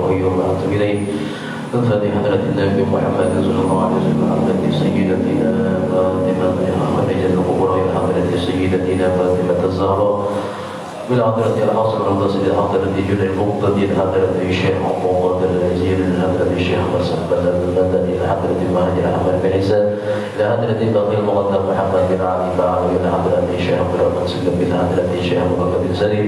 القيوم وأتوب إليه. الفاتحة حضرة النبي محمد صلى الله عليه وسلم حضرة سيدتنا فاطمة خديجة الكبرى حضرة سيدتنا فاطمة الزهراء بالحضرة الحاصل والتصل حضرة جل المقتدر حضرة الشيخ عبد القادر الوزير حضرة الشيخ وسهبة المدني حضرة المهدي أحمد بن عيسى لحضرة باقي المقدم محمد بن علي بعلوي لحضرة الشيخ عبد الرحمن سلم لحضرة الشيخ أبو بكر بن سليم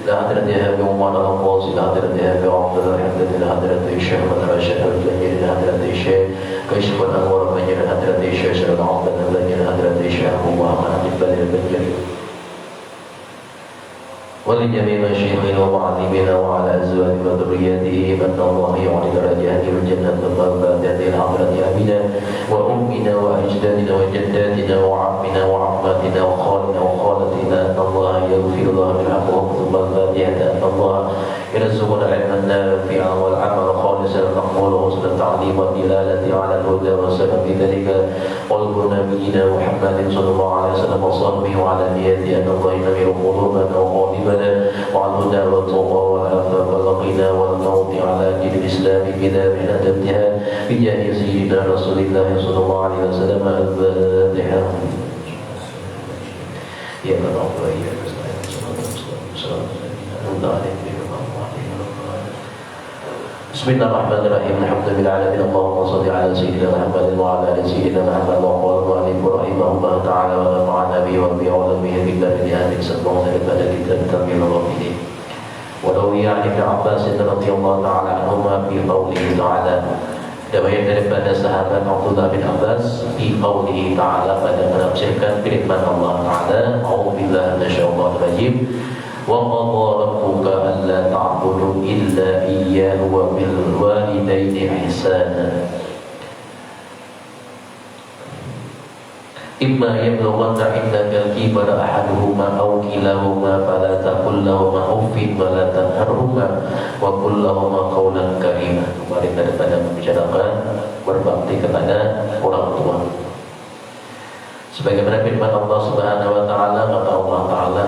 لحضرة أبي عمر القاصي لحضرة أبي عبد الله حضرة لحضرة الشيخ مدرسة الشيخ الفنجري لحضرة الشيخ كشف الأنوار الفنجري لحضرة الشيخ شرد عبد الفنجري لحضرة الشيخ أبو محمد البدر الفنجري ولجميع مشايخنا ومعلمينا وعلى أزواجنا وذرياتهم أن الله يعلي درجاتهم الجنة والمغفرة لحضرة أبينا وأمنا وأجدادنا وجداتنا وعمنا وعماتنا وخالنا وخالتنا أن الله يغفر لهم ويرحمهم ثم الفاتحة أن الله يرزقنا علما نافعا والعمل خالصا مقبولا وحسن التعليم والدلالة على الهدى وسبب بذلك قلب نبينا محمد صلى الله عليه وسلم وصحبه وعلى نيته أن الله ينمر قلوبنا وقالبنا وعن الهدى والتقى والعفاف والغنى والموت على دين الإسلام بدار أدبتها بجاه سيدنا رسول الله صلى الله عليه وسلم. الفاتحة. يا من أعطى إياك نستعين بسم الله الرحمن الرحيم الحمد لله العالمين اللهم صل على سيدنا محمد وعلى ال سيدنا محمد وقال المؤلف رحمه الله تعالى ونفعنا به وبه وعلمه بالله آمين صلى الله عليه وسلم تنبيه الغافلين. وروي عن ابن عباس رضي الله تعالى عنهما في قوله تعالى riwayat daripada sahabat Abdullah bin Abbas di qaulihi ta'ala pada menafsirkan firman Allah Ta'ala a'udzubillahi minasyaitonir rajim wa qadha rabbuka alla ta'budu illa iyyahu wa bil walidayni ihsana imma yablughanna 'indaka al-kibara ahaduhuma aw kilahuma fala taqul lahumā uffin wa la tanharhumā wa qul lahumā qawlan karīmā. Mari daripada membicarakan berbakti kepada orang tua. Sebagaimana firman Allah Subhanahu wa taala, kata Allah taala,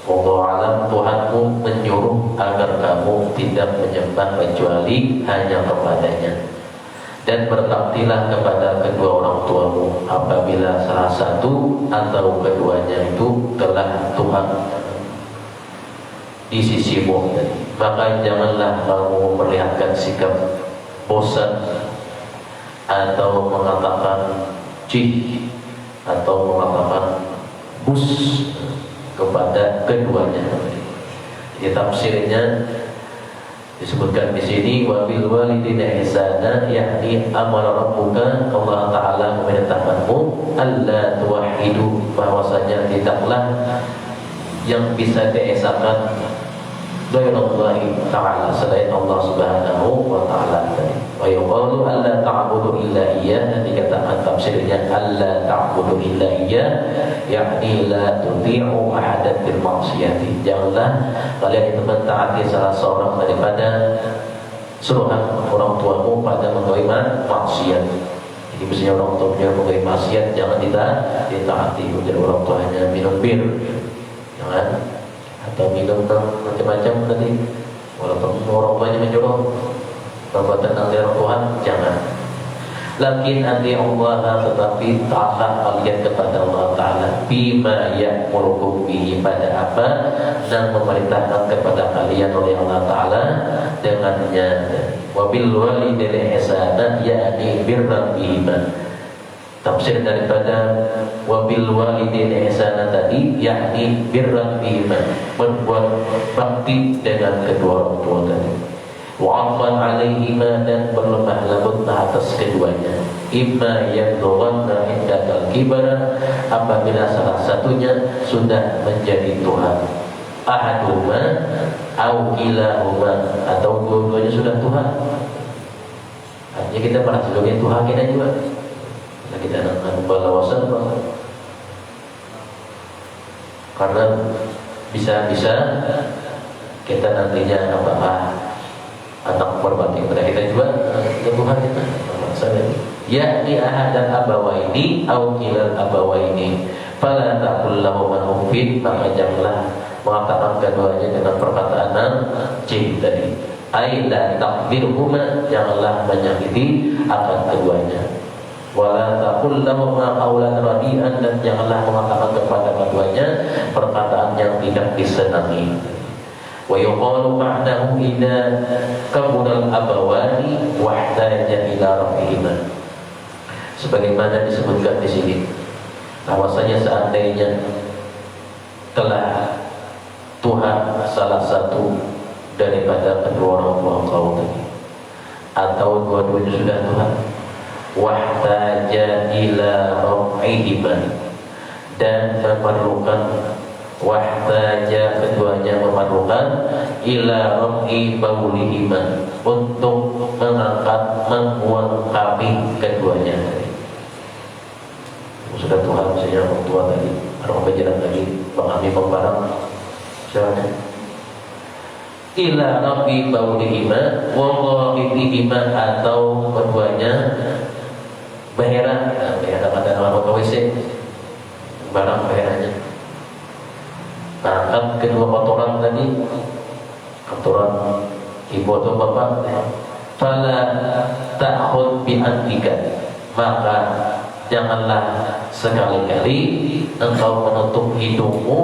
"Wallahu a'lam," Tuhanmu menyuruh agar kamu tidak menyembah kecuali hanya kepadanya. Dan berbaktilah kepada kedua orang tuamu apabila salah satu atau keduanya itu telah Tuhan di sisimu. Maka janganlah kamu memperlihatkan sikap bosan atau mengatakan cih atau mengatakan bus kepada keduanya. Jadi tafsirnya disebutkan di sini wabil walidina ihsana, yakni amara rabbuka, Allah taala memerintahkanmu alla tuwahhidu, bahwasanya tidaklah yang bisa diesakan ghairallahi ta'ala selain Allah Subhanahu wa ta'ala. Wa yuqalu alla ta'budu illa iyyah, dikatakan tafsirnya alla ta'budu illa iyyah, yakni la tuti'u ahadan bil ma'siyati, janganlah kalian itu mentaati salah seorang daripada suruhan orang tuamu pada menggawe maksiat. Jadi misalnya orang tua punya menggawe maksiat, jangan ditaati. Ujar orang tuanya minum bir, jangan, atau minum macam-macam tadi, walaupun orang tuanya menyuruh perbuatan anti orang Tuhan, jangan. Lakin anti Allah, tetapi taatlah kalian kepada Allah Ta'ala bima ya'murukum bihi, pada apa dan memerintahkan kepada kalian oleh Allah Ta'ala dengannya. Wabil walidayni ihsana, yakni birran bihima. Tafsir daripada wabil walidayni ihsana tadi, yakni birran bihima, berbuat bakti dengan kedua orang tua tadi. Wa'afan alaihima, dan berlemah lembut atas keduanya. Imma yablughanna indakal kibara, apabila salah satunya sudah menjadi Tuhan. Ahaduhuma au kilahuma, atau dua-duanya sudah Tuhan. Artinya kita merasa sebagai Tuhan kita juga. Kita akan balawasan karena bisa-bisa kita nantinya apakah anak berbakti kepada kita juga ke Tuhan kita. Ya di ahadan abawaini au kilal abawaini fala taqul lahum uffin, maka janganlah mengatakan keduanya dengan perkataan cih tadi. Ai la taqdirhuma, janganlah menyakiti akan keduanya. Wala taqul lahuma qawlan radian, dan janganlah mengatakan kepada keduanya perkataan yang tidak disenangi. Wa yuqalu ma'nahu idza kabura al-abawani wahtaja ila rabbihima. Sebagaimana disebutkan di sini, bahwasanya seandainya telah Tuhan salah satu daripada kedua orang tua engkau tadi, atau dua-duanya sudah Tuhan, wahtaja ila rabbihima, dan memerlukan, wahtaja keduanya memerlukan, ila rabbi baulihima, untuk mengangkat, membuang kami keduanya tadi. Sudah Tuhan, misalnya orang tua tadi, orang berjalan tadi, mengambil pembarang, siapa? Ila rabbi baulihima wallahibihima, atau keduanya baheran, baheran ada nama WC, barang baherannya. Angkat kedua kotoran tadi, kotoran ibu atau bapak, fala ta'khud bi antika, maka janganlah sekali-kali engkau menutup hidungmu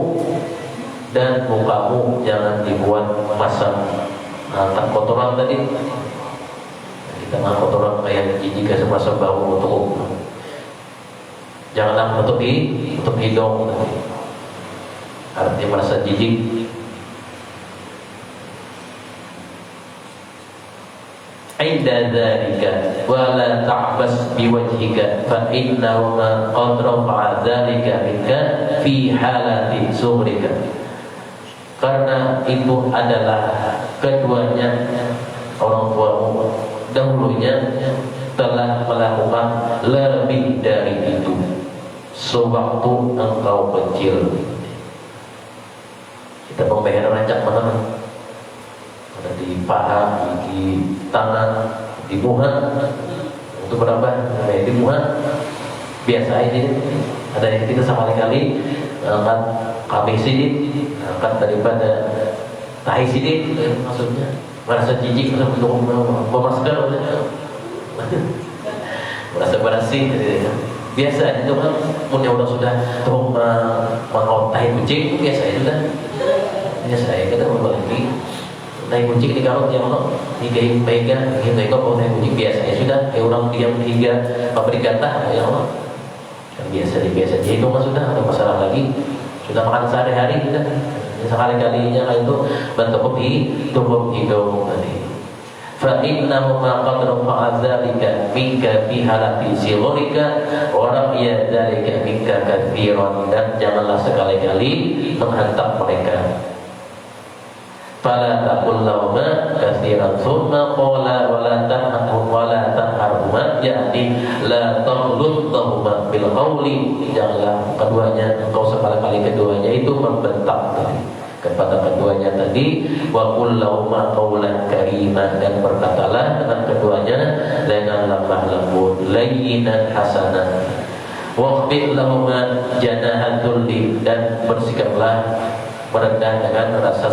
dan mukamu, jangan dibuat masam. Angkat kotoran tadi, kita nggak kotoran kayak jijik semasa bau untuk, janganlah menutup hidung tadi. Artinya merasa jijik. Inda dzalika wa la ta'bas biwajhika fa innahuma qad rafa'a dzalika minka fi halati sughrika. Karena itu adalah keduanya orang tuamu dahulunya telah melakukan lebih dari itu sewaktu engkau kecil. Kita pembayaran rancak mana? Ada di paha, di tangan, di muha. Untuk berapa? Di muha. Biasa aja. Ada yang kita sama kali angkat kambing sidik, angkat daripada tahi sidik, maksudnya merasa jijik untuk memasukkan, merasa bersih. Biasa itu kan, punya orang sudah tuh mau tahi kucing, biasa itu kan. Biasa ya, kita mau lagi tahi kucing di karut yang mana, hingga mereka mau tahi kucing biasa ya sudah, kayak orang diam hingga pabrik gata ya mana. Biasa itu mah sudah ada masalah lagi, sudah makan sehari-hari kita sekali-kalinya itu bentuk hidung tadi. Fa innahu ma qad rafa'a dzalika minka fi halati sighurika wa rafi'a dzalika minka katsiran, dan janganlah sekali-kali menghantam mereka. Fala taqul lahuma katsiran thumma qala wala tanharhuma, yakni la taghludhuma bil qawli, janganlah keduanya engkau sekali-kali keduanya itu membentak kepada keduanya tadi, wa qul lahuma qawlan karima, dan berkatalah dengan keduanya dengan lemah lembut, layyinan hasanah, waqfid lahuma janahan dhulli, dan bersikaplah merendah dengan rasa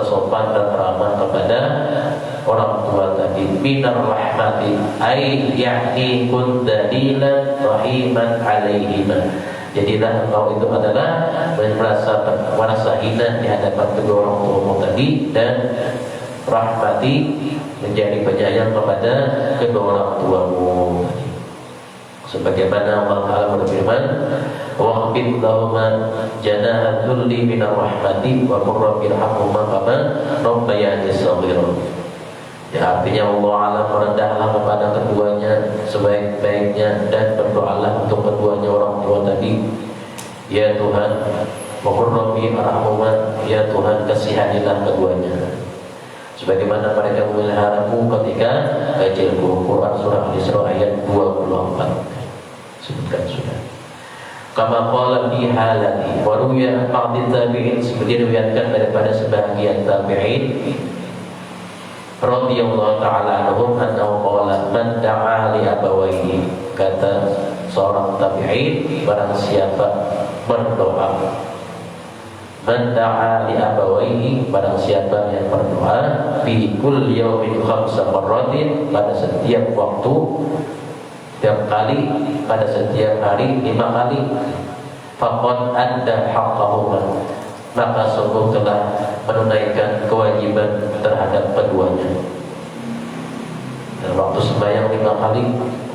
sopan dan ramah kepada orang tua tadi. Minar rahmati ay ya'ni kun dalilan rahiman alaihima, jadilah engkau itu adalah merasa hina di hadapan kedua orang tuamu tadi, dan rahmati menjadi penyayang kepada kedua orang tuamu. Sebagaimana Allah Ta'ala berfirman, waqfid lahuma janaha dhulli minar rahmati wa qur rabbirhamhuma kama rabbayani shaghira. Ya, artinya Allah Ta'ala merendahlah kepada keduanya sebaik-baiknya, dan berdoalah untuk keduanya orang tua tadi. Ya Tuhan, wa qur rabbirhamhuma, ya Tuhan kasihanilah keduanya sebagaimana mereka memeliharaku ketika kecilku. Quran surah Al-Isra ayat 24. Sebutkan sudah. Kama qala fi halati wa ruya ba'd tabi'in, seperti diriwayatkan daripada sebagian tabi'in radhiyallahu ta'ala anhum annahu qala man da'a li abawayhi, kata seorang tabi'in, barang siapa berdoa Man da'a li abawaihi, barang siapa yang berdoa fi kulli yaumin khamsa marratin, pada setiap waktu, setiap kali, pada setiap hari 5 kali, faqad adda haqqahuma, maka sungguh telah menunaikan kewajiban terhadap keduanya. Dan waktu sembahyang 5 kali,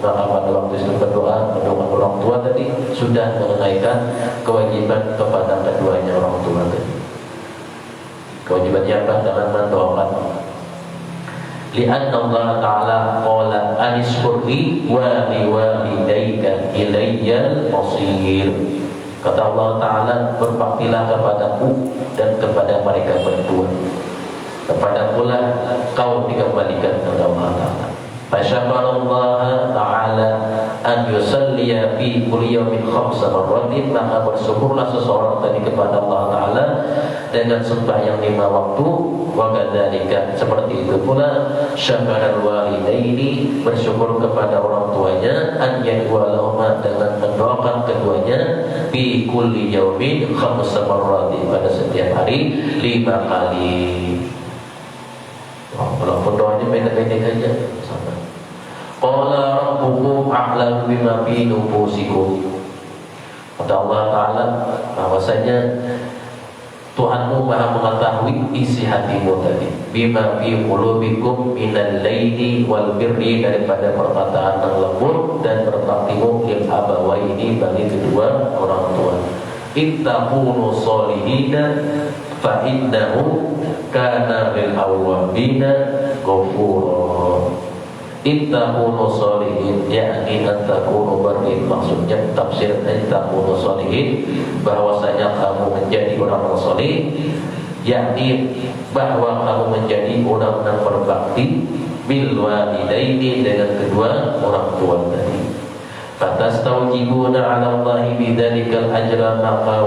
maka pada waktu itu berdoa mendoakan orang tua tadi sudah menunaikan kewajiban kepada keduanya orang tua tadi. Kewajibannya apa? Dengan mendoakan. Li'anna Allah Ta'ala qala anishkurli wa liwalidayka ilayyal masir. Kata Allah Ta'ala, berbaktilah kepadaku dan kepada mereka berdua, kepada pula kau dikembalikan kepada Allah Ta'ala. Fasyakarallaha ta'ala an yusalliya fi kulli yawmin 5 marratin, maka bersyukurlah seseorang tadi kepada Allah Ta'ala dengan sembahyang 5 waktu. Wa kadzalika, seperti itu pula syakaral walidaini, bersyukur kepada orang tuanya, an yad'ualahuma, dengan mendoakan keduanya, fi kulli yawmin 5 marratin, pada setiap hari 5 kali. Walaupun doanya pendek-pendek aja sama. Qala rabbukum a'lamu bima fi nufusikum. Kata Allah Ta'ala bahwasanya Tuhanmu Maha mengetahui isi hatimu tadi. Bima fi qulubikum minal laili wal birri, daripada perkataan yang lembut dan berbaktimu lil abawaini, bagi kedua orang tua. Ittaqunu sholihina fa innahu kana bil awwabina ghafura. Ittaqunu sholihin, yakni antakunu barin, maksudnya tafsir ittaqunu sholihin, bahwasanya kamu menjadi orang sholih, yakni bahwa kamu menjadi orang yang berbakti, bil walidaini, dengan kedua orang tua tadi. Fatastawjibuna 'ala Allahi bidzalikal ajra, maka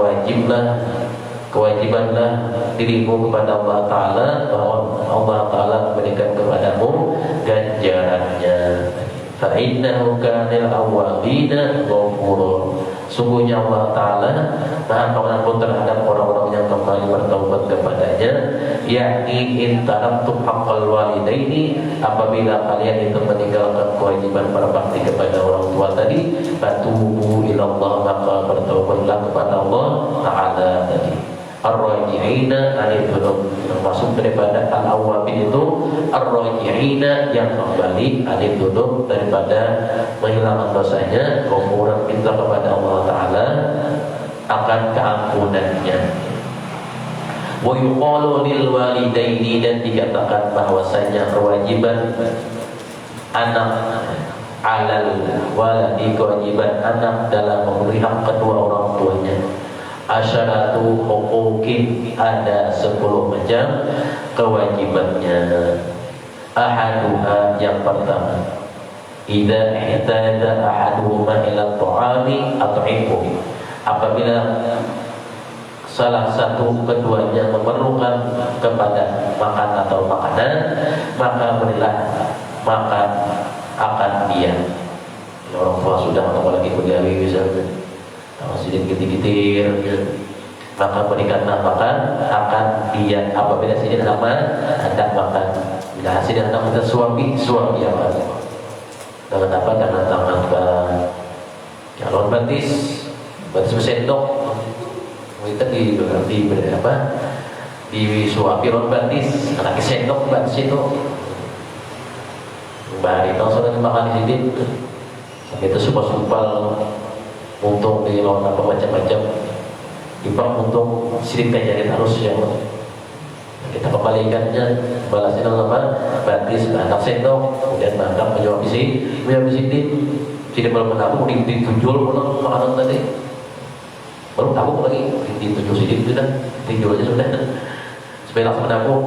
kewajibanlah dirimu kepada Allah Ta'ala, bahwa Allah Ta'ala memberikan kepadamu ganjarannya. Fa'innahu kanil awwabina ghafura, sungguhnya Allah Ta'ala Maha pengampun terhadap orang-orang yang kembali bertaubat kepadanya. Yakni in taraktum haqqal walidaini, apabila kalian itu meninggalkan kewajiban berbakti kepada orang tua tadi, fatubu ilallah, maka bertaubatlah kepada Allah Ta'ala tadi. Ar-raji'ina anil dzunub, termasuk daripada al-awwabin itu ar-raji'ina, yang kembali anil dzunub, daripada menghilangkan dosanya, kemudian minta kepada Allah Ta'ala akan keampunannya. Wa yuqalu lil walidaini, dan dikatakan bahwasanya kewajiban anak alal waladi, kewajiban anak dalam memberi hak kedua orang tuanya, asyaratu huquqin, ada 10 macam kewajibannya. Ahaduha, yang pertama, idza ihtaja ahaduhuma ila ta'ami at'imhu, apabila salah satu keduanya memerlukan kepada makan atau makanan, maka berilah makan akan dia. Orang tua sudah, apalagi begawi misalnya, masih dikit-kitir, maka berikanlah makan akan dia. Apabila sidin hendak makan, bila sidin hendak minta suami akan. Dengan apa? Dengan tangan calon batis bersendok, kita di suapi ron batis, anak sendok batis itu. Bahari nong sudah dimakan sidin, itu supal untung di lawan apa macam-macam, dibang untung sidin jadi harus yang kita kembalikannya, balasnya apa? Batis, anak sendok, kemudian makan menjawab sidin belum menabung, ditujul pulang makanan tadi, baru tabung lagi, ditujul sidin sudah, tujul aja sudah, supaya langsung menabung.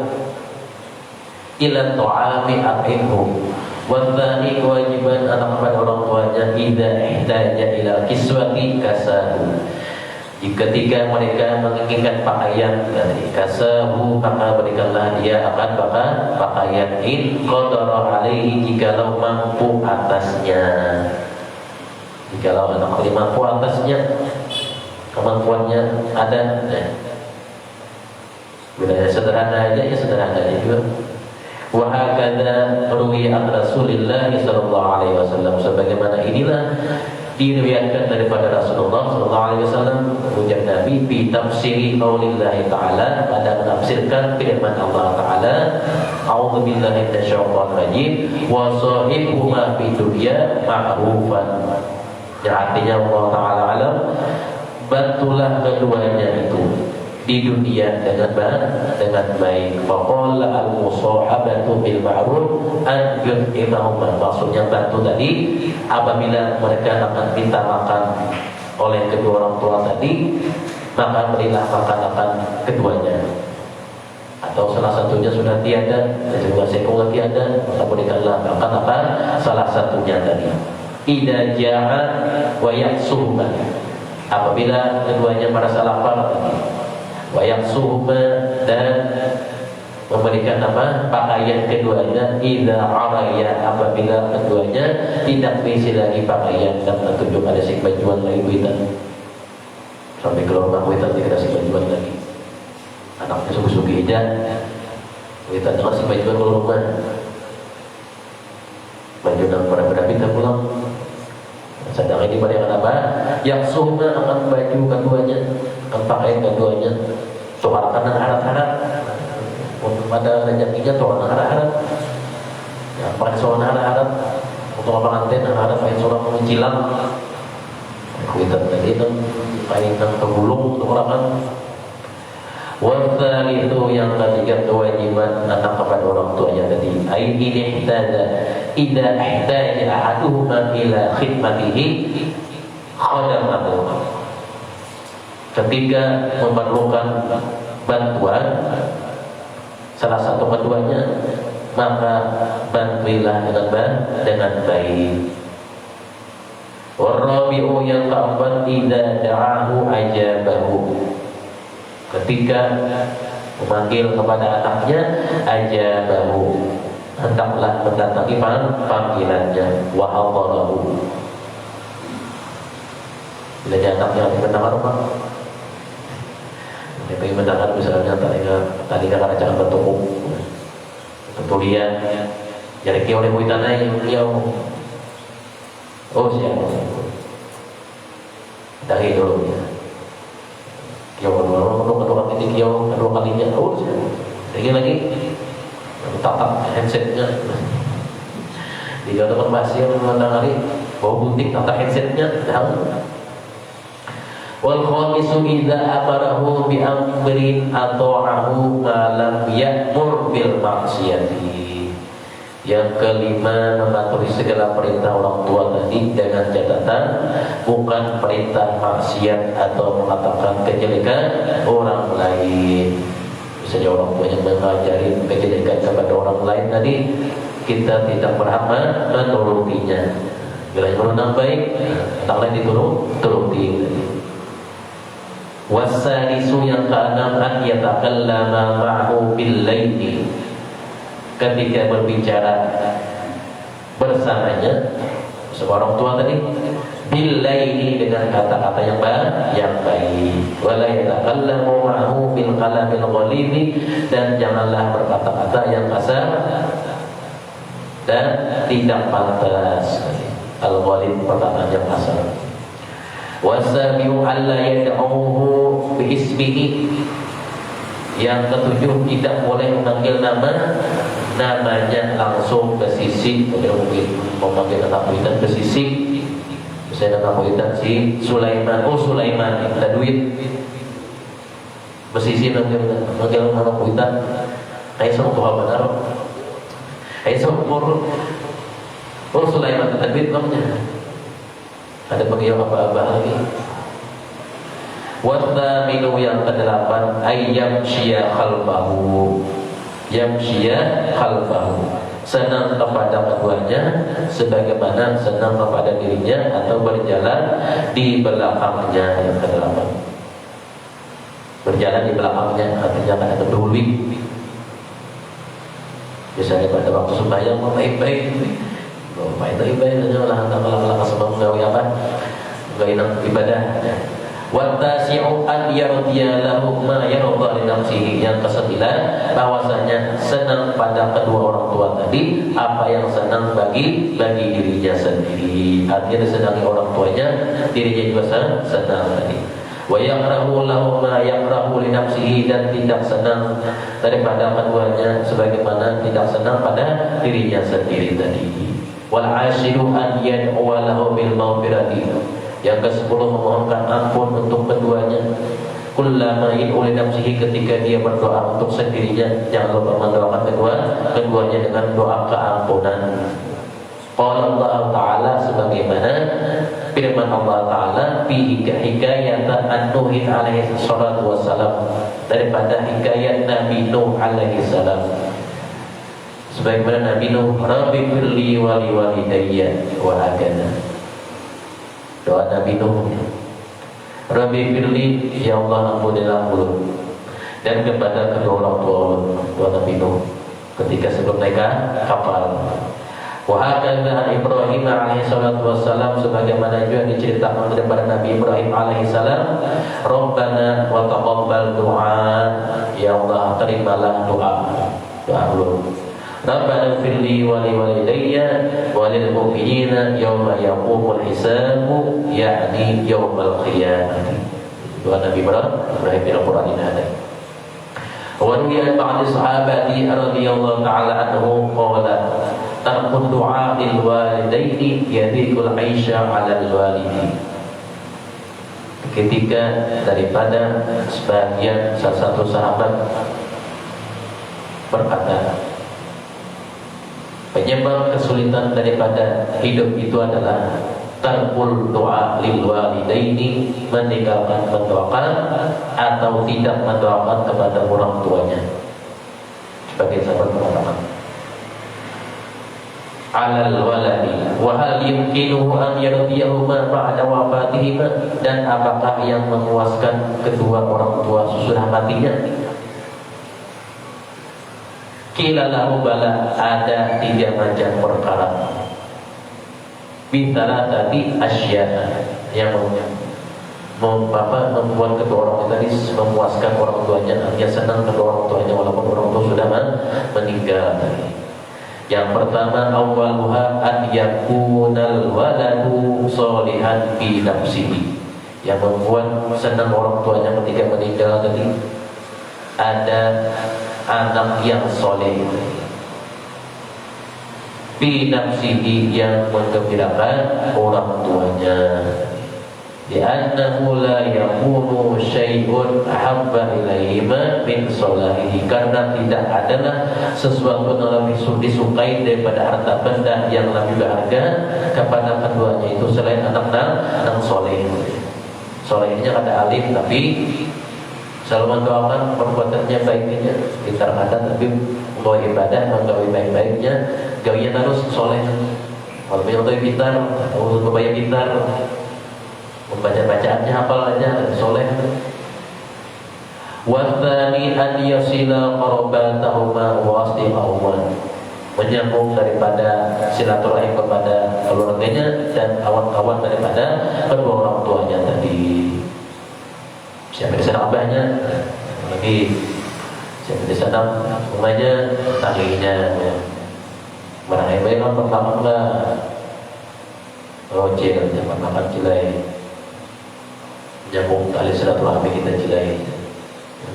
Ila ta'ami at'imhu. Wadhani, kewajiban anak kepada orang tuanya, idza ihtaja ila kiswati kasahu, ketika mereka menginginkan pakaian dari kasahu, maka berikanlah dia akan pakaian. In qadara alaihi, jikalau mampu atasnya, jikalau anak mampu atasnya, kemampuannya ada, Bila sederhana aja ya sederhana aja juga. Wa hakadha ruwiya an Rasulillah sallallahu alaihi wasallam, sebagaimana inilah diriwayatkan daripada Rasulullah sallallahu alaihi wasallam ujar Nabi bi tafsiri qaulillah taala, pada menafsirkan firman Allah taala, a'udzu billahi minasyaitonir rajim, wa sahibuhuma fid dunya ma'rufan. Yang artinya Allah taala alam, bantulah keduanya itu di dunia dengan baik. Faqala al-musahabatu bil ma'ruf an yut'imahuma. Maksudnya bantu tadi apabila mereka akan minta makan oleh kedua orang tua tadi, maka berilah makan keduanya. Atau salah satunya sudah tiada, juga sekong lagi ada, maka berikanlah makan salah satunya tadi. Idza ja'a wa yahsuhuma, apabila keduanya merasa lapar tadi, wa yahsuhuma, dan memberikan pakaian keduanya, idza araya, apabila keduanya tidak berisi lagi pakaian dan tunjuk ada si bajuan lagi kuitan, sampai keluar rumah kuitan tidak ada si bajuan lagi, anaknya subuh-subuh hija kuitan dengan si bajuan keluar rumah, baju yang pada kita pulang. Sedang ini pada yang yang suhma akan baju keduanya, akan pakaian keduanya, tukarkan dan harap-harap untuk pada rezekinya, tukarkan harap-harap ya, pakai seorang harap-harap untuk apa kantin, harap pakai seorang mencilang kuitan tadi itu pakai kegulung untuk orang. Waftar itu yang ketiga, kewajiban anak kepada orang tuanya tadi. Ai ini idza ihtaja ahaduhuma ila khidmatihi khadamahu. Ketika memerlukan bantuan salah satu keduanya, maka bantuilah dengan baik. Warabi'u yang keempat, idza da'ahu ajabahu. Ketika memanggil kepada anaknya, ajabahu, hendaklah mendatangi panggilannya, wa hadarahu. Bila anaknya mendengar rumah, dia pengen mendengar misalnya tadi kan jangan bertemu kemudian jadi kau oleh muitanai beliau, oh siapa dari dulu ya kau kedua kali kedua kalinya, oh lagi tatap handsetnya dia dapat masih menangani bawa gunting tatap handsetnya tahu. Wal khamisu idza amarahu bi amrin ata'ahu ma lam ya'mur bil maksiyati. Yang kelima, mematuhi segala perintah orang tua tadi dengan catatan bukan perintah maksiat atau mengatakan kejelekan orang lain. Misalnya orang tua yang mengajari kejelekan kepada orang lain tadi, kita tidak berhak menurutinya. Bila yang menurut baik, tak lain dituruti. Wasalisu yang keenam, an yatakallama ma'hu bil laili. Ketika berbicara bersamanya sama orang tua tadi, bil laili, dengan kata-kata yang baik. Wala yatakallamu ma'hu bil kalamil ghalidhi, dan janganlah berkata-kata yang kasar dan tidak pantas. Al-ghalid, perkataan yang kasar. Wasabiu alla yad'uhu bi ismihi. Yang ketujuh, tidak boleh memanggil namanya langsung ke sisi. Mungkin memanggil anak muitan ke sisi. Misalnya anak muitan si Sulaiman, oh Sulaiman, ada duit. Bersisi manggil anak muitan, kayak sama Tuhan benar, kayak sama umur. Oh Sulaiman, ada duit namanya. Ada panggil apa-apa lagi. Wathaminu yang kedelapan, ayyam syia khalfahu. Yamsyia khalfahu, senang kepada keduanya sebagaimana senang kepada dirinya, atau berjalan di belakangnya. Yang kedelapan, berjalan di belakangnya, artinya akan ada berhuling. Biasanya pada waktu sembahyang baik-baik, baik-baik saja lah, tak kalah sebab menggawi apa, menggawi ibadah. Wa tasi'u an yardiya lahu ma yarda li nafsihi. Yang kesembilan, bahwasanya senang pada kedua orang tua tadi apa yang senang bagi dirinya sendiri. Artinya disenangi orang tuanya, dirinya juga senang tadi. Wa yakrahu lahu ma yakrahu li nafsihi, dan tidak senang daripada keduanya sebagaimana tidak senang pada dirinya sendiri tadi. Wal 'ashiru an yad'u lahu bil maghfirati. Yang ke-10, memohonkan ampun untuk keduanya. Kullama yad'u li nafsihi, ketika dia berdoa untuk sendirinya, jangan lupa mendoakan keduanya dengan doa keampunan. Qala Allah Ta'ala, sebagaimana firman Allah Ta'ala fi hikayatan an-Nuhin alaihi salatu wassalam, daripada hikayat Nabi Nuh alaihi salam. Sebagaimana Nabi Nuh, Rabbi firli wa li walidayya wa hakana. Doa Nabi Nuh, Rabbi firli, ya Allah ampunilah dulu, dan kepada kedua orang tua Nabi Nuh ketika sebelum naik kapal. Wa hakana Ibrahim alaihi salatu wassalam, sebagaimana juga diceritakan daripada Nabi Ibrahim alaihi salam, Rabbana wa taqabbal du'a, ya Allah terimalah doa dulu. Rabbana firli wa li walidayya wa lil mu'minina yawma yaqumul hisabu, yakni yawmal qiyamah. Doa Nabi Ibrahim di Al-Qur'an ini ada. Wa ruwiya ba'd sahabati radhiyallahu ta'ala anhu qala tarqud du'a lil walidaini yadikul 'aisha 'alal walidi. Ketika daripada sebagian salah satu sahabat berkata, penyebab kesulitan daripada hidup itu adalah tarkul doa lil walidaini, meninggalkan mendoakan atau tidak mendoakan kepada orang tuanya. Sebagai sahabat mengatakan, alal waladi wa hal yumkinuhu an yardiyahuma ba'da wafatihima, dan apakah yang memuaskan kedua orang tua sesudah matinya? Qila lahu bala, ada 3 macam perkara. Bintala tadi asya, yang membuat kedua orang tua tadi memuaskan orang tuanya, artinya senang kedua orang tuanya walaupun orang tua sudah meninggal. Yang pertama, awwaluha an yakunal waladu sholihan fi nafsihi. Yang membuat senang orang tuanya ketika meninggal tadi, ada anak yang soleh fi nafsihi, yang menggembirakan orang tuanya. Li'annahu la yakunu syai'un ahabba ilaihima min solahihi, karena tidak adalah sesuatu yang lebih disukai daripada harta benda yang lebih berharga kepada keduanya itu selain anak soleh. Solehnya kata alif, tapi selalu mendoakan perbuatannya baiknya, sekitar kata tapi membawa ibadah, menggawi baik-baiknya, gawinya harus soleh. Kalau punya untuk gitar, untuk membayar gitar, membaca bacaannya hafal aja, soleh. Wathani an yasila qarabatahuma wa asdiqahuma, menyambung daripada silaturahim kepada keluarganya dan kawan-kawan daripada kedua orang tuanya tadi. Siapa di sana abahnya, lagi siapa di sana rumahnya, tanginya, barangnya baik kan pertama lah, rojel, jangan makan cilai, nyambung tali silaturahmi kita cilai,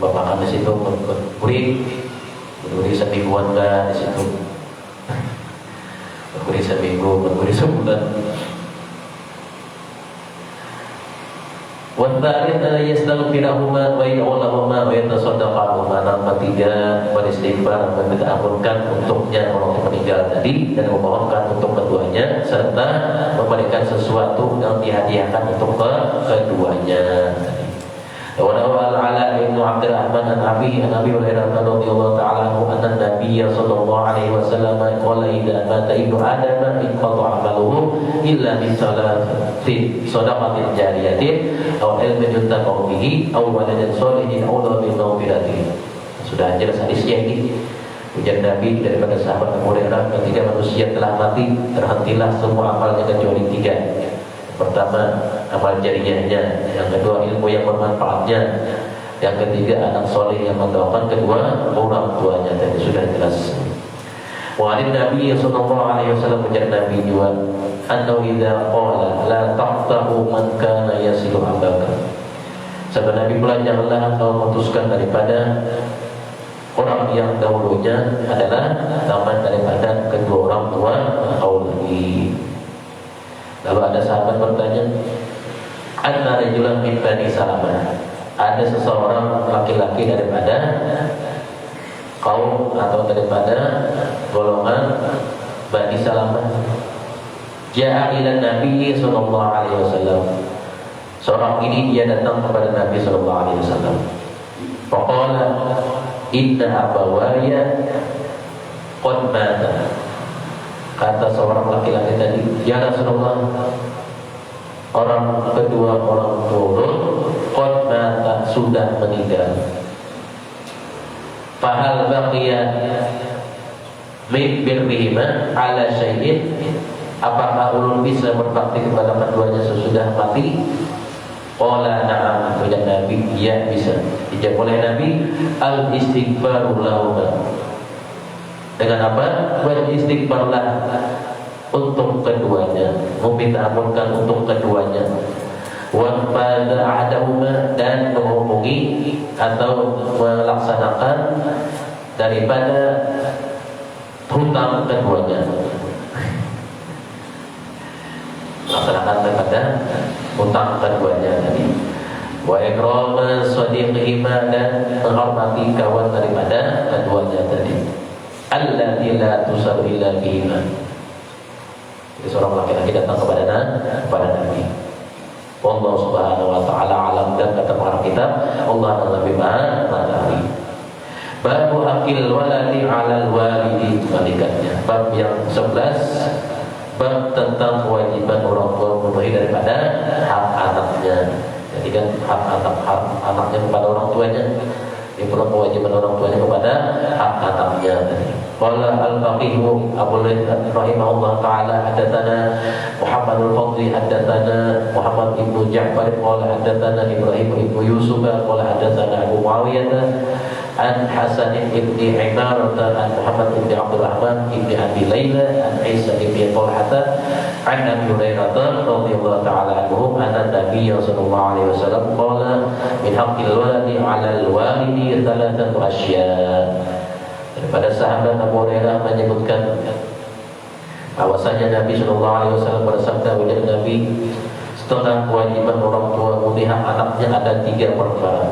makan di situ, beri semingguan lah di situ, beri seminggu, beri sebulan. Wathani la yastaghfirahuma wa ya'ulahuma wa yatasaddaqahuma. Nomor 3, beristighfar, meminta ampunkan untuknya orang yang meninggal tadi, dan memohonkan untuk keduanya, serta memberikan sesuatu yang dihadiahkan untuk keduanya. Wa al-Ala bin Abdurrahman an Abi Hurairah radhiyallahu ta'ala anhu anna Nabiy sallallahu alaihi wasallam qala idza mata ibnu Adam inqata 'amaluhu illa bi salatin shadaqatin jariyatin aw ilmin yuntafa'u bihi aw waladin shalihin aw bil maghfirati. Sudah jelas hadisnya ini. Ujar Nabi daripada sahabat Abu Hurairah, ketika manusia telah mati, terhentilah semua amalnya kecuali 3. Pertama, amal jariyahnya. Yang kedua, ilmu yang bermanfaatnya. Yang ketiga, anak soleh yang mendoakan. Kedua, orang tuanya. Tadi sudah jelas. Wa'alin Nabi sallallahu alaihi wasallam menjadi Nabi juga, annahu idza qala la taqtahu man kana yasilu abaka. Sabda Nabi pula, janganlah engkau memutuskan daripada orang yang dahulunya adalah taman daripada kedua orang tua engkau lagi. Lalu ada sahabat bertanya, anna rajulan min Bani Salamah, ada seseorang laki-laki daripada kaum atau daripada golongan Bani Salamah, ja'a ila Nabi sallallahu alaihi wasallam. Seorang ini dia datang kepada Nabi sallallahu alaihi wasallam. Faqala inna abawaya qad mata. Kata seorang laki-laki tadi, ya Rasulullah, orang kedua orang tua qad mata, sudah meninggal. Fahal baqiya min birrihima ala syai'in, apakah ulun bisa berbakti kepada keduanya sesudah mati? Qala na'am, ujar Nabi, ya bisa. Dijawab oleh Nabi, al istighfaru lahuma. Dengan apa? Beristighfarlah untuk keduanya, meminta ampunkan untuk keduanya. Wa pada ahadahuma, dan menghubungi atau melaksanakan daripada hutang keduanya, melaksanakan daripada hutang keduanya tadi. Wa ikrama sadiqihima, dan menghormati kawan daripada keduanya tadi. Allati la tusalu illa bihima. Jadi seorang laki-laki datang kepada Nabi. Allah subhanahu wa ta'ala alam, dan kata para kitab Allah adalah lebih mengetahui. Babu akil waladi alal walidi, kebalikannya. Bab yang 11, bab tentang kewajiban orang tua memenuhi daripada hak anaknya. Jadi kan hak anaknya kepada orang tuanya, ini pula kewajiban orang tuanya kepada hak anaknya. Qala al-faqihu Abu Layth rahimahullah ta'ala, hadatsana Muhammad al-Fadli, hadatsana Muhammad ibnu Ja'far, qala hadatsana Ibrahim ibnu Yusuf, qala hadatsana Abu Muawiyah an Hasan ibn Imar, an Muhammad ibn Abdurrahman ibn Abi Layla, an Isa ibn Talhah, an Abi Hurairah radhiyallahu ta'ala anhu, anna Nabiy sallallahu alaihi wasallam qala min haqqil waladi 'alal walidi thalathatu asya'. Daripada sahabat Abu Hurairah menyebutkan bahwasanya Nabi sallallahu alaihi wasallam bersabda, ujar Nabi, setengah kewajiban orang tua memenuhi hak anaknya ada 3 perkara.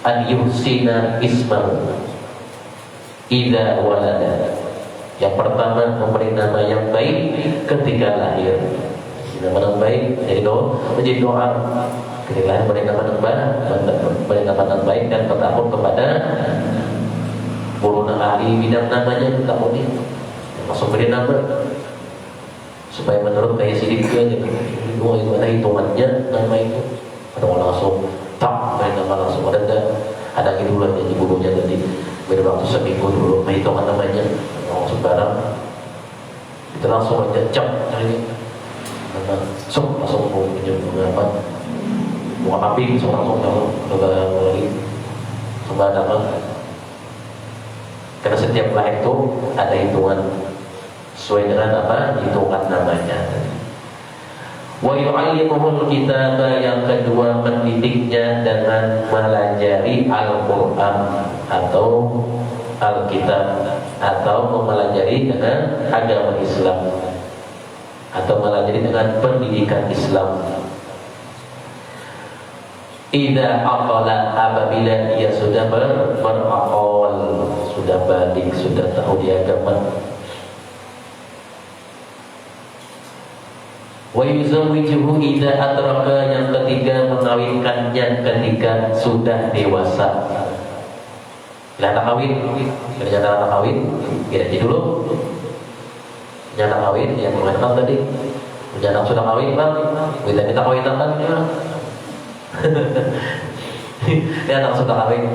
An yuhsina ismahu idza walada. Yang pertama, memberi nama yang baik ketika lahir. Nama yang baik menjadi doa ketika lahir, beri nama yang baik dan bertakut kepada guru ahli bidang namanya, takut ini masuk beri nama supaya menurut kayak sidik aja. Oh, itu ada hitungannya nama itu. Ada orang langsung tak main nama langsung, ada gitu lah jadi gurunya tadi beri waktu seminggu dulu hitungan namanya, langsung barang itu langsung aja cek hari nama sok langsung mau pinjam apa mau api langsung kalau lagi sembarangan. Karena setiap lahir itu ada hitungan sesuai dengan apa hitungan namanya. Wa yu'allimuhul kitaba, yang kedua mendidiknya dengan melajari Al-Quran atau Al-Kitab, atau mempelajari dengan agama Islam, atau mempelajari dengan pendidikan Islam. Idza aqala, apabila dia sudah berakal, sudah balik, sudah tahu di agama. Wa yuzawwijuhu idza adraka, yang ketiga mengawinkannya ketika sudah dewasa. Anak kawin, kerjaan anak kawin, jadi dulu. Anak kawin yang mengenal tadi, anak sudah kawin bang, kita kawin kan ya. Ini anak sudah kawin,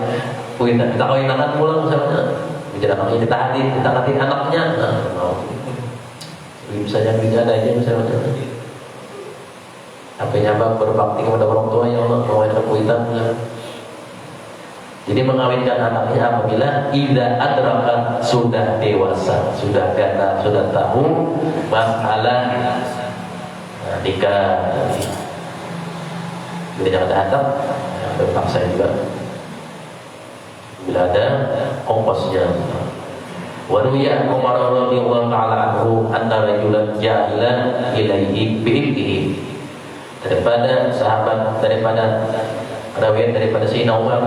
kita kawin akan pulang misalnya, bicara kawin kita hati anaknya, bisa jadi ada aja misalnya. Akhirnya apa? Berbakti kepada orang tua, ya Allah, mengawinkan kuitan. Jadi mengawinkan anaknya apabila idza adraka, sudah dewasa, sudah gana, sudah tahu masalah nikah. Bila jangan datang, terpaksa juga. Bila ada ongkosnya. Wa ruya Umar radhiyallahu ta'ala anhu anna rajulan jahilan ilaihi bi'ibnihi. Daripada sahabat, daripada rawian daripada Sayyidina Umar,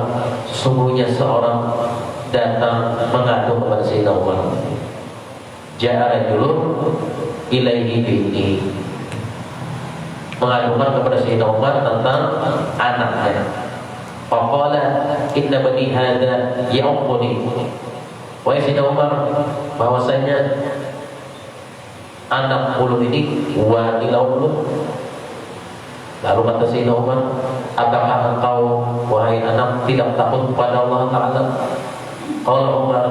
sesungguhnya seorang datang mengadu kepada Sayyidina Umar. Ja'a rajulun ilaihi bi'ibnihi, mengadukan kepada Sayyidina Umar tentang anaknya. Faqala inna bani hadza ya'uquni. Wahai Sayyidina Umar, bahwasanya anak ulun ini wadilau ulun. Lalu kata Sayyidina Umar, apakah engkau wahai anak tidak takut kepada Allah Ta'ala? Qala Umar,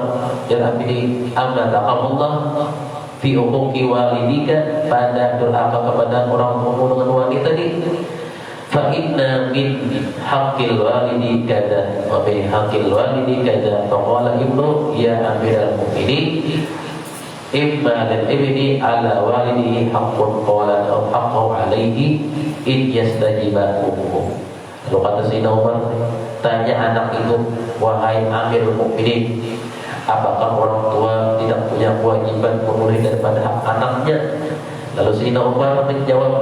ya Rabbi, amma taqamullah fi uquqi walidika, pada durhaka kepada orang tua dengan wanita tadi. Fa inna min haqqil walidi kada wa min haqqil walidi kada. Faqala ibnu ya amiral mu'minin, imma lil ibni ala walidihi haqqun qala aw haqqu alaihi in yastajiba ummuhu. Lalu kata Sayyidina Umar, tanya anak itu, wahai amirul mu'minin, apakah orang tua tidak punya kewajiban memenuhi daripada hak anaknya? Lalu Sayyidina Umar menjawab,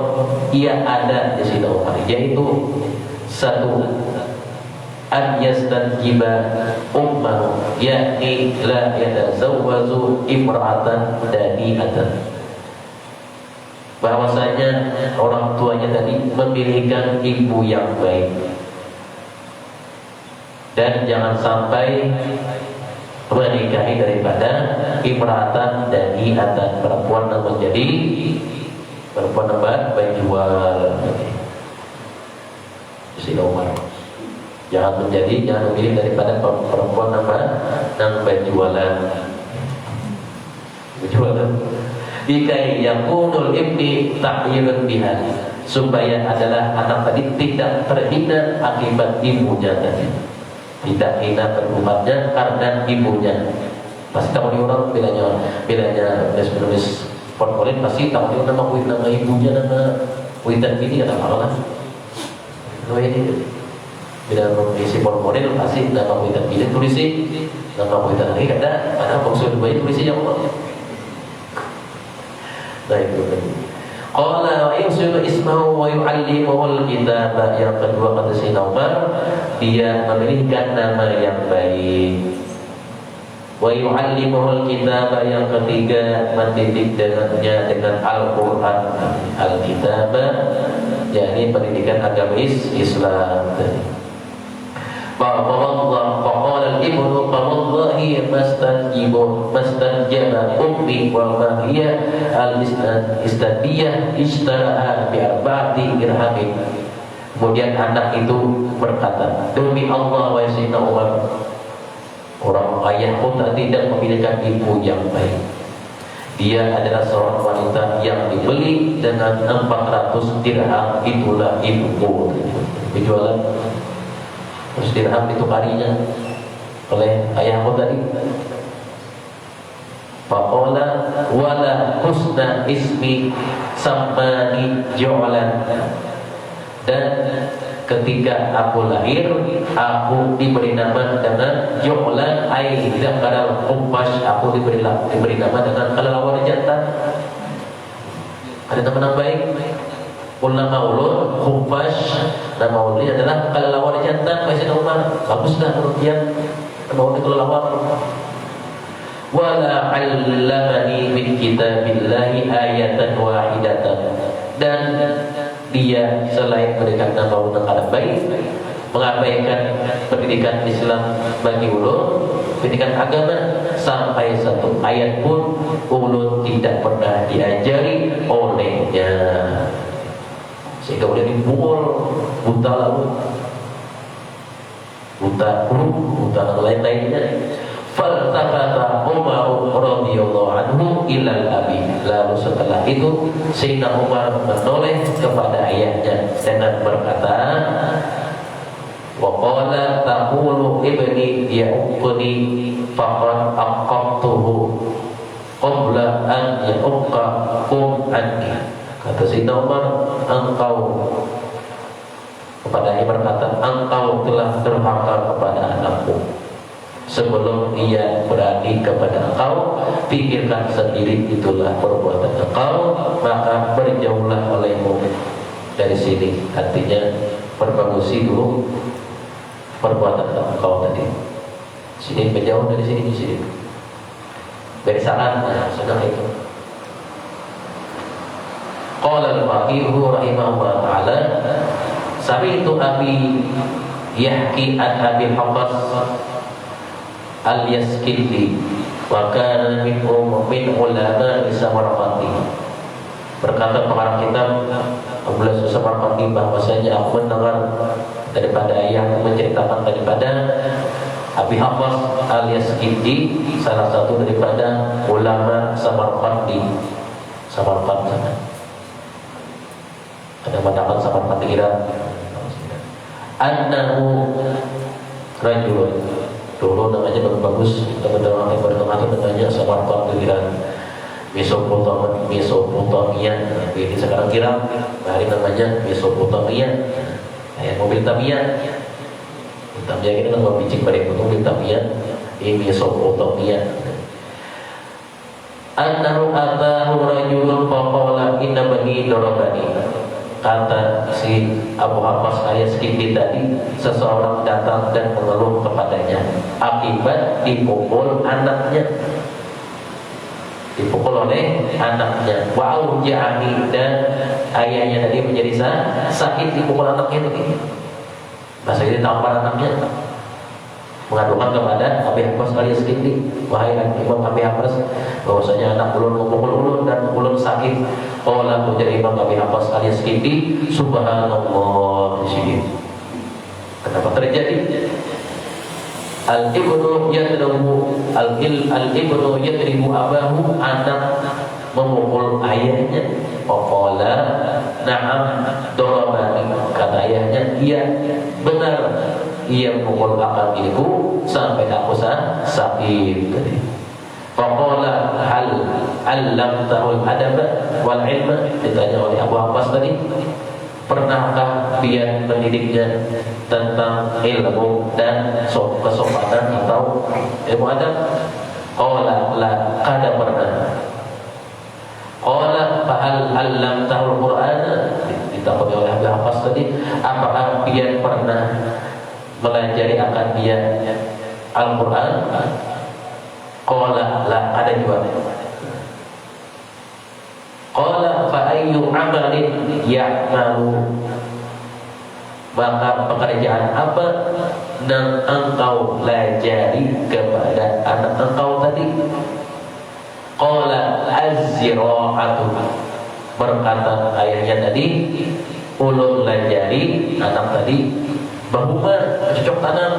iya ada di Sayyidina Umar, yaitu satu, an yastanjiba ummahu, yakni la yatazawwazu imra'atan dani'atan, bahwasanya orang tuanya tadi memilihkan ibu yang baik, dan jangan sampai menikahi daripada imra'atan dani'atan, perempuan yang menjadi perempuan berjual. Sayyidina Umar, jangan memilih daripada perempuan yang berjualan. Dikai yakunul ibni ta'yirun biha, supaya adalah anak tadi tidak terhina akibat ibunya tadi, tidak hina berumatnya karena ibunya. Pasti tahu nih orang bilanya nulis portfolio, pasti tahu dia nama kuit, nama ibunya, nama kuitan ini ada apa lah. Ini bila mengisi portfolio pasti nama kuitan ini tulisi, nama kuitan lagi ada maksud baik tulisi yang apa? Baik betul. Qala wa yusiru ismahu wa yu'allimuhu al-kitaba. Yang kedua kata Sayyidina Umar, dia memilihkan nama yang baik. Wa yu'allimuhu al-kitaba, yang ketiga mendidik dengannya dengan Al-Quran, al-kitaba, yakni pendidikan agama Islam. Faqala al-ibnu fawallahi mastanjaba ummi wa ma hiya al-istadiyah ishtaraha bi arba'ati dirhamin. Kemudian anak itu berkata, demi Allah wahai Sayyidina Umar, orang ayahku tidak memiliki ibu yang baik. Dia adalah seorang wanita yang dibeli dengan 400 dirham, itulah ibuku. Dijualan 100 dirham ditukarinya oleh ayahku tadi. Faqala wala husna ismi sammani ju'lan, dan ketika aku lahir aku diberi nama dengan ju'lan, ai dzakara ummash, aku diberi nama dengan kelelawar jantan. Ada nama baik. Nama maulud Khufash, nama mauludnya adalah kelelawar jantan. Sayyidina Umar, baguslah kemudian nama maulud kelelawar. Wala 'allamani min kitabillahi ayatan wahidatan, dan dia selain memberikan nama maulud yang baik, mengabaikan pendidikan Islam bagi ulun, pendidikan agama, sampai satu ayat pun ulun tidak pernah diajari olehnya. Sehingga boleh dipukul, buta lalu, buta huruf, buta lain-lainnya. Faltafata Umar radhiyallahu anhu ilal abi. Lalu setelah itu Sayyidina Umar menoleh kepada ayahnya dengan berkata, wa qala taqulu ibni ya'uqni faqad aqamtuhu qabla an ya'uqakum anni. Kata Sayyidina Umar, engkau kepada ayah berkata, engkau telah durhaka kepada anakku sebelum ia berani kepada engkau. Pikirkan sendiri itulah perbuatan engkau, maka berjauhlah olehmu dari sini. Artinya perbagusi dulu perbuatan engkau tadi. Sini menjauh dari sini, di sini. Beresakan, sudah itu. Qala al-Faqihu rahimahullah ta'ala, sami'tu abi yahki an Abi Haffaz al-Yaskindi wa kana min ulama Samarqandi. Berkata pengarang kitab Abdullah Samarqandi bahwasanya aku mendengar daripada ayahku menceritakan daripada Abi Haffaz al-Yaskindi, salah satu daripada ulama Samarqandi. Samarqand sana. Ada pandangan Samarqand Iran. Annahu rajulun, dulu namanya bagus, teman-teman yang bertengah itu namanya Samarqand Iran, Mesopotamia. Ini sekarang Irak, hari namanya Mesopotamia. Kayak mobil Tamiya. Tamiya ini kan membicik pada mobil Tamiya. Ini Mesopotamia. Annahu atahu rajulun faqala inna bani darabani. Kata si Abu Haffaz al-Yaskindi tadi, seseorang datang dan mengeluh kepadanya akibat dipukul anaknya, dipukul oleh anaknya. Wa auja'ani, dan ayahnya tadi menjadi sakit dipukul anaknya tadi. Bahasa ini tampar anaknya, mengadukan kepada Abi Haffaz al-Yaskindi, wahai Imam Abi Haffaz, bahwasanya anak ulun memukul ulun dan ulun sakit. Qala menjadi Imam Abi Haffaz al-Yaskindi, subhanallah. Di sini kenapa terjadi? Al-ibnu yadribu abahu, anak memukul ayahnya. Qala na'am darabani, kata ayahnya, iya benar, ia memukul aku sampai aku sakit tadi. Faqala hal allamtahul adaba wal ilma, ditanya oleh Abu Haffaz tadi, pernahkah dia mendidiknya tentang ilmu dan kesopanan atau ilmu adab? Qala la, kada pernah. Qala fa hal allamtahul qur'ana, ditakuni oleh Abu Haffaz tadi, apakah dia pernah melajari akan dia Al-Quran? Qala la, ada juga. Qala fa ayyu amalin ya'malu, maka pekerjaan apa yang engkau pelajari kepada anak engkau tadi? Qala az-zira'atu, berkata ayahnya tadi, ulun pelajari anak tadi bahuma, cocok tanam.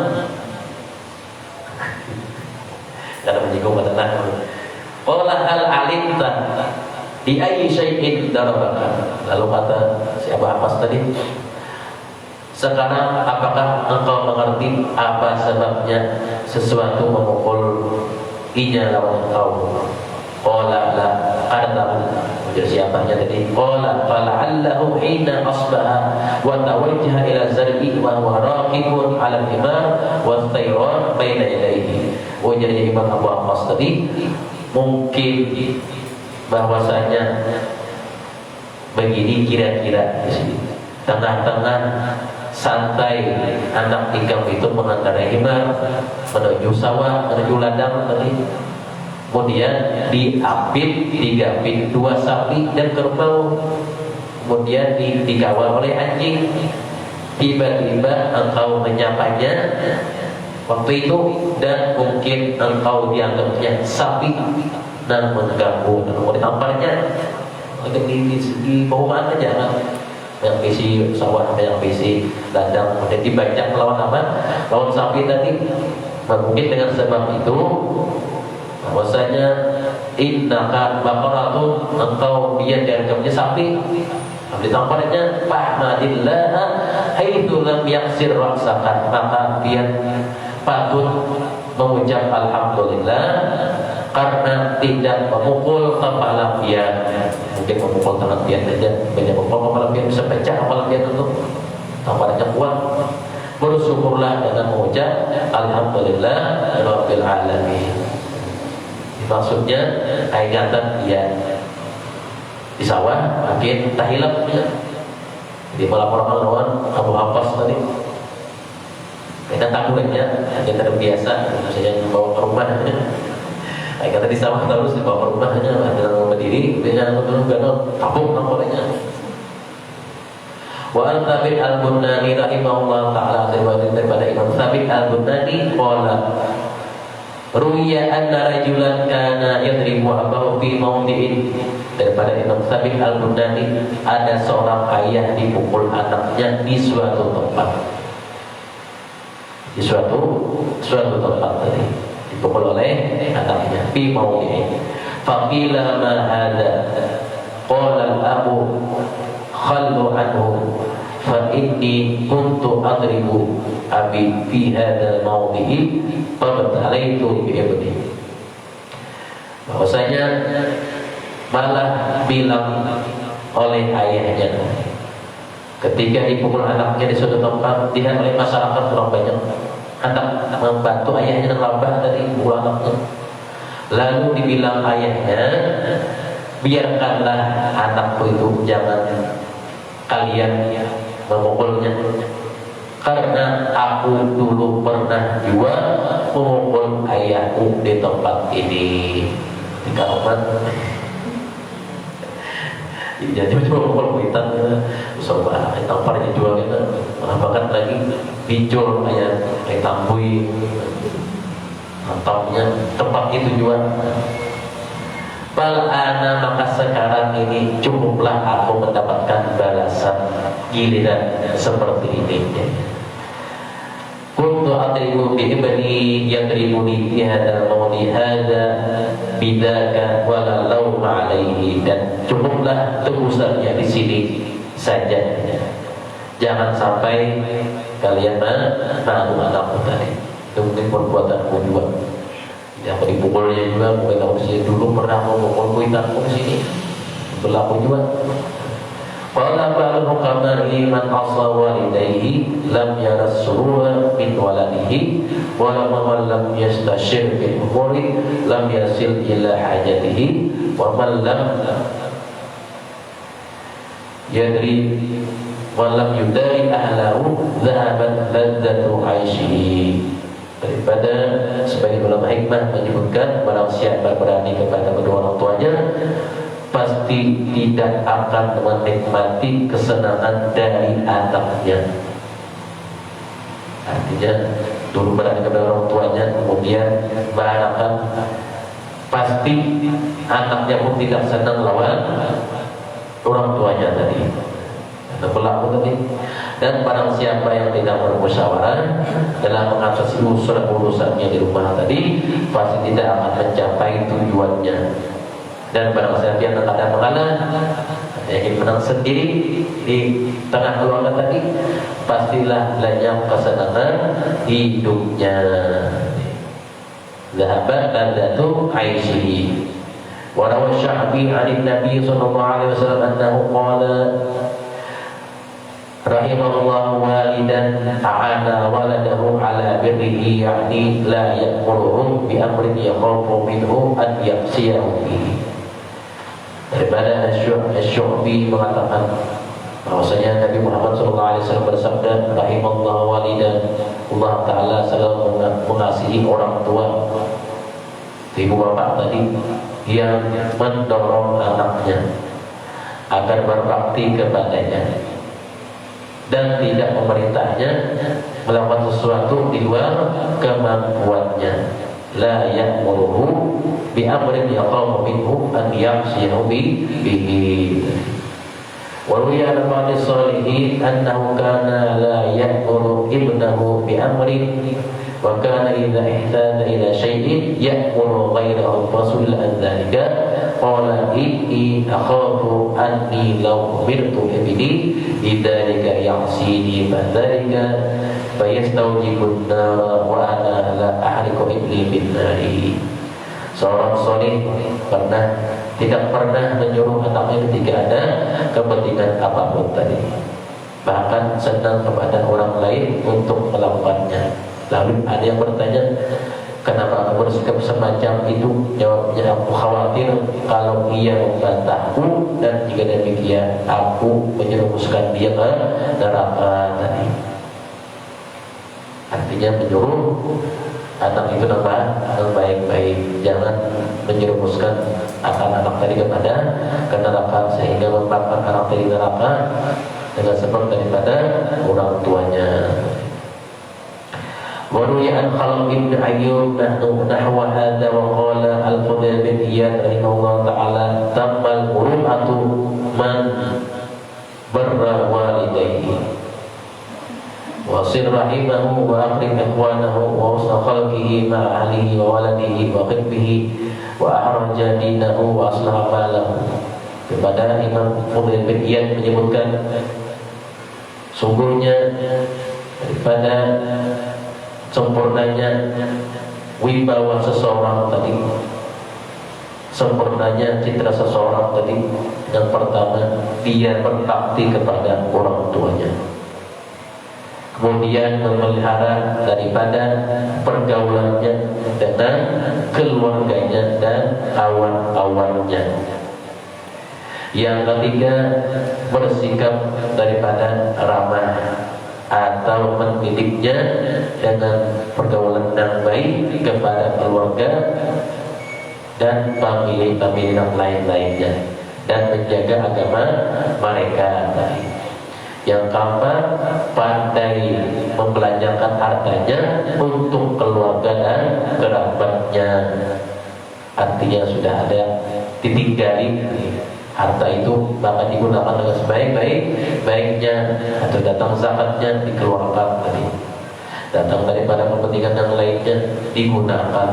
Karena menyinggung tanah. Qala hal alimta di ayyi syai'in darabaka, lalu kata si Abu Haffaz tadi, sekarang apakah engkau mengerti apa sebabnya sesuatu memukul inya lawan engkau? Qala la, kada tahu. Jadi siapanya tadi? Qala fala'allahu hina asbaha wa tawajjaha ila zar'i wa huwa raqibun 'ala al-himar wa at-tayran baina yadayhi. Oh, jadi Imam Abu Haffaz tadi mungkin bahwasanya begini kira-kira di sini. Tengah-tengah santai anak ikam itu mengendarai himar menuju sawah, menuju ladang tadi. Kemudian diapit 3 pit, 2 sapi dan kerbau. Kemudian dikawal oleh anjing. Tiba-tiba engkau menyapanya waktu itu, dan mungkin engkau dianggapnya sapi dan mengganggu, dan mau ditamparnya di perumahan aja kan, yang bisi sawah, yang bisi ladang, kemudian dibajak lawan apa? Lawan sapi tadi. Nah, mungkin dengan sebab itu bahwasanya innaka baqaratun, engkau dia dianggapnya sapi. Ditampaknya fahmadillah haitsu lam yaksir raksakan, maka dia patut mengucap alhamdulillah karena tidak memukul kepala pian. Mungkin memukul tangan pian saja, banyak memukul kepala pian bisa pecah kepala pian itu. Tampaknya kuat. Bersyukurlah dengan mengucap alhamdulillah rabbil alamin. Maksudnya ingatan dia di sawah mungkin tak hilang ya. Jadi melaporkan lawan Abu Hafs tadi kita takunya kita terbiasa misalnya bawa ke rumah kita di sawah terus dibawa ke rumahnya ada berdiri dengan turun ganol tabung namanya. Wa Thabit al-Bunani rahimahullah taala daripada Imam Thabit al-Bunani qala ruya anna rajulan kana yadribu abahu fi mawdi'in. Daripada Imam Thabit al-Bunani, ada seorang ayah dipukul anaknya di suatu tempat. Di suatu tempat tadi dipukul oleh anaknya fi mawdi'in. Faqila ma hadza? Qala al-abu khallu anhu fa inni kuntu adribu abi fi hadzal mawdi'i fabtalaitu bi ibni. Bahwasanya malah bilang oleh ayahnya ketika dipukul anaknya di suatu tempat, dilihat oleh masyarakat kurang banyak, anak membantu ayahnya dan lambat tadi pukul anaknya. Lalu dibilang ayahnya, biarkanlah anakku itu, jangan kalian memukulnya, karena aku dulu pernah juga memukul ayahku di tempat ini. Di Karoman jadi cuma memukul kuitan coba tamparnya jual kita menambahkan lagi bijol ayah tambui mantapnya tempat itu jual. Bal'ana, maka sekarang ini cukuplah aku mendapatkan balasan giliran seperti ini. Kuntu adribu bi ibni yadribuni fi hadzal mawdi hadza bidzaka wala lauma alaihi, dan cukuplah tegusannya di sini saja. Jangan sampai kalian malu anakku tadi. Itu mungkin perbuatanku juga. Yang dipukulnya juga mungkin aku sini dulu pernah memukul kuitanku di sini. Berlaku juga. Qala ba'al hukama'i man asa walidayhi lam yaras surura min waladihi wa man lam yastashir bil umuri lam yasil ila hajatihi wa man lam yadri wa lam yudari ahlahu dhahabat ladzatu aishihi. Daripada sebagai ulama hikmah menyebutkan barang siapa berani kepada kedua orang tuanya pasti tidak akan menikmati kesenangan dari anaknya. Artinya dulu berani kepada orang tuanya kemudian berharapkan pasti anaknya pun tidak senang lawan orang tuanya tadi. Itu berlaku tadi. Dan barang siapa yang tidak bermusyawarah dalam mengatasi urusannya di rumah tadi pasti tidak akan mencapai tujuannya. Dan barang siapa yang kadang mengalah, yang ingin menang sendiri di tengah keluarga tadi, pastilah lenyap kesenangan hidupnya. Zahabat ladzatu aisyihi. Wa rawa Sya'bi 'an Nabi sallallahu alaihi wasallam annahu qala rahimahullah walidan a'ana waladahu ala birrihi, ya'ni la ya'muruhu bi amrin yakhafu minhu an yaqsiyahu bihi. Daripada Asy-Syu'bi mengatakan bahwasanya Nabi Muhammad SAW bersabda, rahimallah walidan, Allah Ta'ala selalu mengasihi orang tua, ibu bapak tadi, yang mendorong anaknya agar berbakti kepadanya dan tidak memerintahnya melakukan sesuatu di luar kemampuannya. La ya'muruhu bi amrin yaqamu minhu an yamsiyahu bihi. وروي عن بعض الصالحين أنه كان لا يأمر ابنه بأمر وكان إذا احتاج إلى شيء يأمر غيره فسئل عن ذلك قال إني أخاف أني لو أمرت ابني بذلك يعصيني فذلك فيستوجب النار وأنا لا أحرق ابني بالنار. Seorang soleh tidak pernah menyuruh anaknya ketika ada kepentingan apapun tadi, bahkan senang kepada orang lain untuk melakukannya. Lalu ada yang bertanya, kenapa aku bersikap semacam itu? Jawabnya, aku khawatir kalau ia membantahku, dan jika demikian aku menyerumuskan dia ke neraka tadi. Artinya menyuruh anak itu baik-baik, jangan menyerumuskan anak-anak tadi kepada neraka sehingga membakar anak tadi neraka dengan sebab daripada orang tuanya. وروي عن خلق بن أيوب نحو هذا وقال الفضيل بن إياد رحمه الله تعالى تم المروءة من بر والديه وصل رحمه وأكرم إخوانه وحسن خلقه مع أهله وولده وحبه وأحرج دينه وأصلح ماله. Kepada Imam Fudhail bin Iyad menyebutkan, sungguhnya daripada sempurnanya wibawa seseorang tadi, sempurnanya citra seseorang tadi, yang pertama dia berbakti kepada orang tuanya, kemudian memelihara daripada pergaulannya dengan keluarganya dan kawan-kawannya. Yang ketiga, bersikap daripada ramah atau mendidiknya dengan pergaulan yang baik kepada keluarga dan famili-famili yang lain-lainnya, dan menjaga agama mereka tadi. Yang keempat, pandai membelanjakan hartanya untuk keluarga dan kerabatnya. Artinya sudah ada ditinggali harta itu, maka digunakan dengan sebaik-baiknya, atau datang zakatnya dikeluarkan tadi, datang daripada kepentingan yang lainnya digunakan.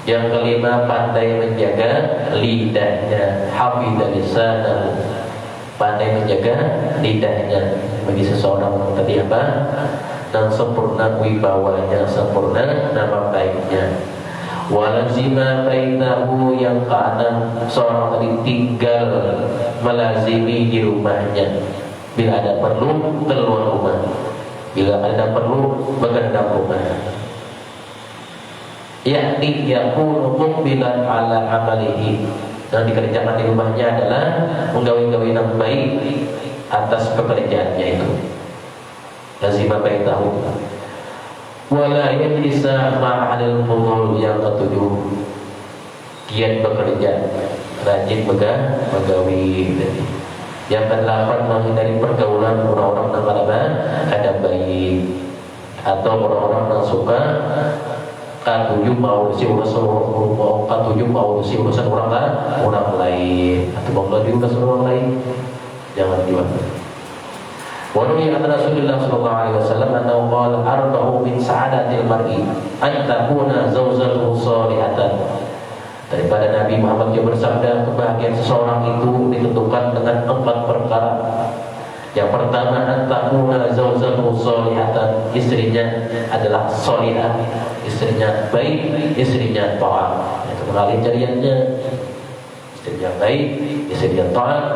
Yang kelima, pandai menjaga lidahnya, hafidha lisanahu, pandai menjaga lidahnya bagi seseorang tadi apa? Dan sempurna wibawanya, sempurna nama baiknya. Walazima baitahu, yang keenam, seorang tadi tinggal melazimi di rumahnya. Bila ada perlu keluar rumah, bila ada perlu begadang rumah. Yakni yakunu muqbilan ala amalihi, yang dikerjakan di rumahnya adalah menggawi-gawi yang baik atas pekerjaannya itu. Lazima baitahu. Wala yajlisa ma'al fudul, yang ketujuh, giat bekerja, rajin begawi. Yang kedelapan, menghindari pergaulan orang-orang yang ada baik, atau orang-orang yang suka katujuh mau urusan orang lain, atau mau diurusan orang lain, jangan jual. Waruwi an Rasulullah sallallahu alaihi wasallam annahu qala arba'u min sa'adatil mar'i an takuna zawjatuhu salihatan. Daripada Nabi Muhammad juga bersabda, kebahagiaan seseorang itu ditentukan dengan 4 perkara. Yang pertama, an takuna zawjatuhu salihatan, istrinya adalah salihah, istrinya baik, istrinya taat. Itu kali cariannya, istrinya baik, istrinya taat,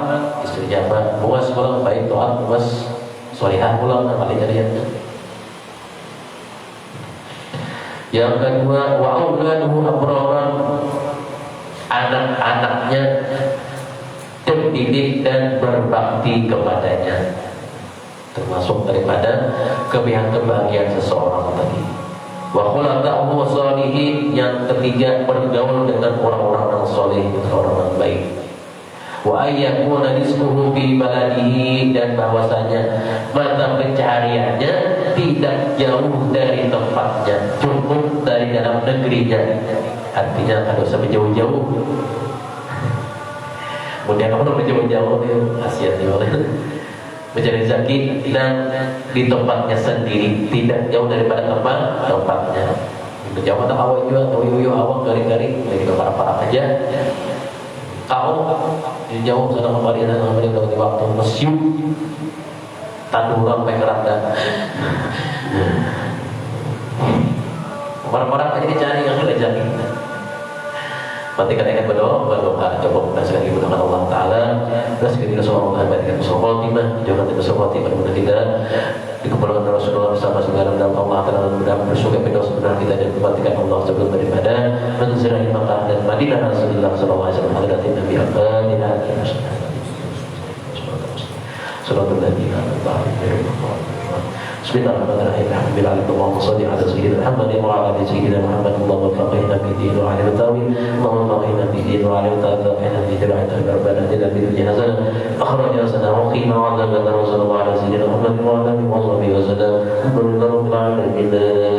istrinya buas pulang baik, taat, buas solihah pulang, kali cariannya. Yang kedua, wa auladuhu abraran, anak-anaknya terdidik dan berbakti kepadanya, termasuk daripada kebahagiaan seseorang tadi. Wa khulaqahu sholihin, yang ketiga bergaul dengan orang-orang yang soleh, orang yang baik. Wa ayyakuna rizquhu fi baladihi, dan bahwasanya mata pencahariannya tidak jauh dari tempatnya, cukup dari dalam negerinya. Artinya kalau sampai jauh-jauh. Kemudian orang menjauh-jauh dia kasihan dia oleh mencari rezeki dan di tempatnya sendiri, tidak jauh daripada tempatnya. Jauh ada awal juga, atau yuyu awal garing-garing, lagi para aja. Kau jauh sana kembali dan kembali di waktu museum Tandurang Mekaranda. Orang-orang aja dicari yang rezeki. Berarti kita berdoa, coba kita sekali berdoa Allah Taala. Terus kita Rasulullah berikan Khotimah, jangan kita Khotimah mudah kita dikabulkan Rasulullah bersama segala dan Allah Taala mudah bersyukur pada saudara kita dan kebaikan Allah sebelum daripada menziarahi Makkah dan Madinah Rasulullah sallallahu alaihi wasallam hadirin Nabi Al-Fatihah. Sallallahu alaihi wasallam. Bismillahirrahmanirrahim. Alhamdulillah Allahumma shalli ala sayyidina Muhammad wa ala ali sayyidina Muhammad. Allahumma faqihna fi din wa 'allimna ta'wil. Allahumma faqihna fi din wa 'allimna ta'wil. Faqihna fi din wa 'allimna rabbana atina fid dunya hasanah akhrajna hasanah wa qina 'adzaban nar. Sallallahu ala sayyidina Muhammad wa ala alihi wa sahbihi wa sallam. Alhamdulillahirabbil alamin.